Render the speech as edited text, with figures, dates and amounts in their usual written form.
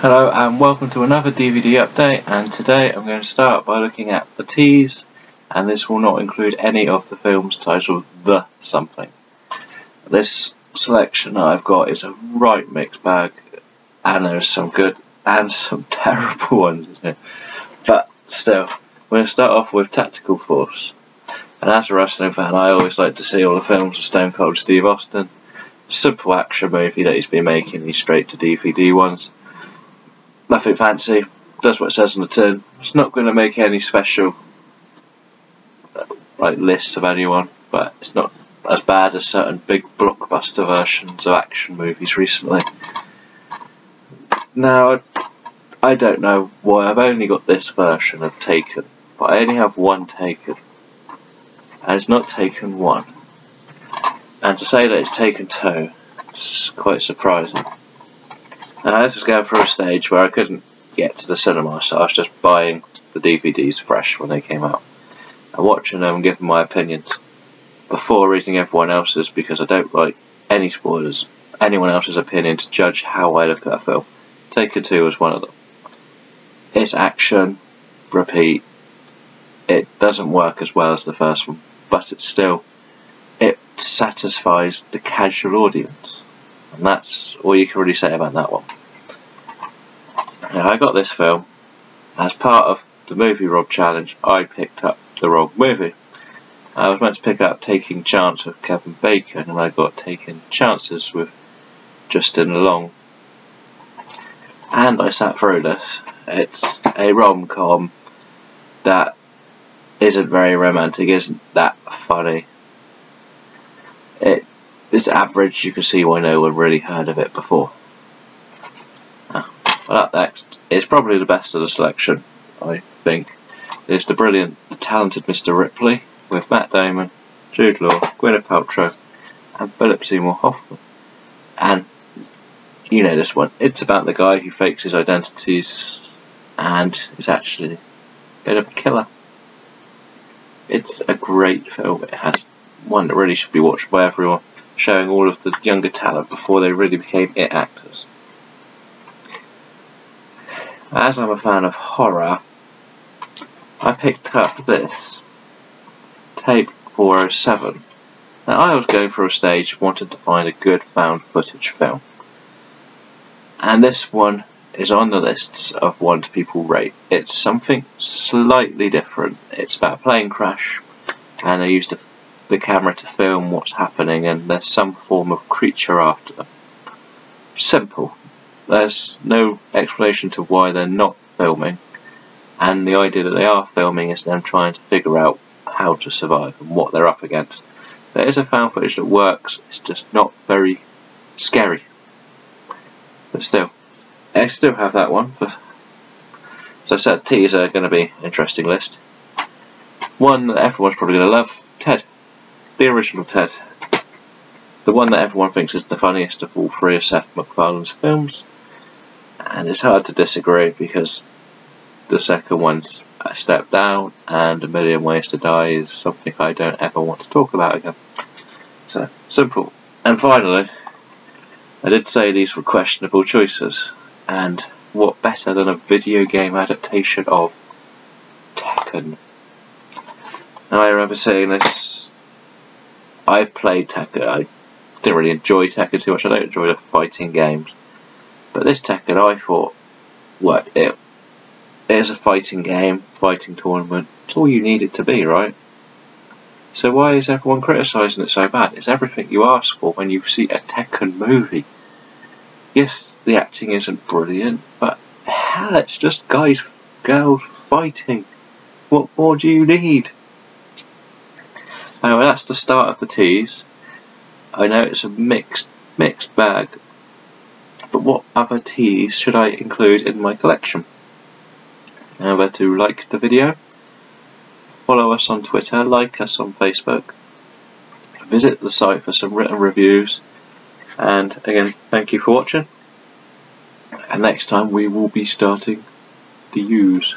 Hello and welcome to another DVD update, and today I'm going to start by looking at the teas, and this will not include any of the films titled The Something. This selection that I've got is a right mixed bag, and there's some good and some terrible ones in here. But still, we're going to start off with Tactical Force. And as a wrestling fan, I always like to see all the films of Stone Cold Steve Austin. Simple action movie that he's been making, these straight to DVD ones. Nothing fancy, does what it says on the tin. It's not going to make any special lists of anyone, but it's not as bad as certain big blockbuster versions of action movies recently. Now, I don't know why I've only got this version of Taken, but I only have one Taken, and it's not Taken 1. And to say that it's Taken 2, it's quite surprising. Now, this was going through a stage where I couldn't get to the cinema, so I was just buying the DVDs fresh when they came out and watching them and giving my opinions before reading everyone else's, because I don't like any spoilers, anyone else's opinion to judge how I look at a film. Taken 2 was one of them. It's action, repeat. It doesn't work as well as the first one, but it satisfies the casual audience. And that's all you can really say about that one. Now, I got this film as part of the Movie Rob Challenge. I picked up the wrong movie. I was meant to pick up Taking Chance with Kevin Bacon, and I got Taking Chances with Justin Long. And I sat through this. It's a rom-com that isn't very romantic, isn't that funny. It's average. You can see why no one really heard of it before. Well, up next is probably the best of the selection, I think. It's the brilliant, the talented Mr. Ripley with Matt Damon, Jude Law, Gwyneth Paltrow, and Philip Seymour Hoffman. And you know this one. It's about the guy who fakes his identities and is actually a bit of a killer. It's a great film. It has one that really should be watched by everyone, showing all of the younger talent before they really became it actors. As I'm a fan of horror, I picked up this Tape 407. Now, I was going through a stage of wanting to find a good found footage film, and this one is on the lists of ones people rate. It's something slightly different. It's about a plane crash, and they used the camera to film what's happening, and there's some form of creature after them. Simple. There's no explanation to why they're not filming, and the idea that they are filming is them trying to figure out how to survive and what they're up against. There is a found footage that works, it's just not very scary. But still, I still have that one. As I said, teas are going to be an interesting list. One that everyone's probably going to love, Ted. The original Ted. The one that everyone thinks is the funniest of all three of Seth MacFarlane's films. And it's hard to disagree, because the second one's a step down, and A Million Ways to Die is something I don't ever want to talk about again. So, simple. And finally, I did say these were questionable choices, and what better than a video game adaptation of Tekken? Now, I remember saying this. I've played Tekken. I didn't really enjoy Tekken too much. I don't enjoy the fighting games. But this Tekken, I thought, what, it is a fighting game, fighting tournament. It's all you need it to be, right? So why is everyone criticising it so bad? It's everything you ask for when you see a Tekken movie. Yes, the acting isn't brilliant, but hell, it's just guys, girls fighting. What more do you need? Anyway, that's the start of the teas. I know it's a mixed bag, but what other teas should I include in my collection? Remember to like the video, follow us on Twitter, like us on Facebook, visit the site for some written reviews, and again, thank you for watching, and next time we will be starting the U's.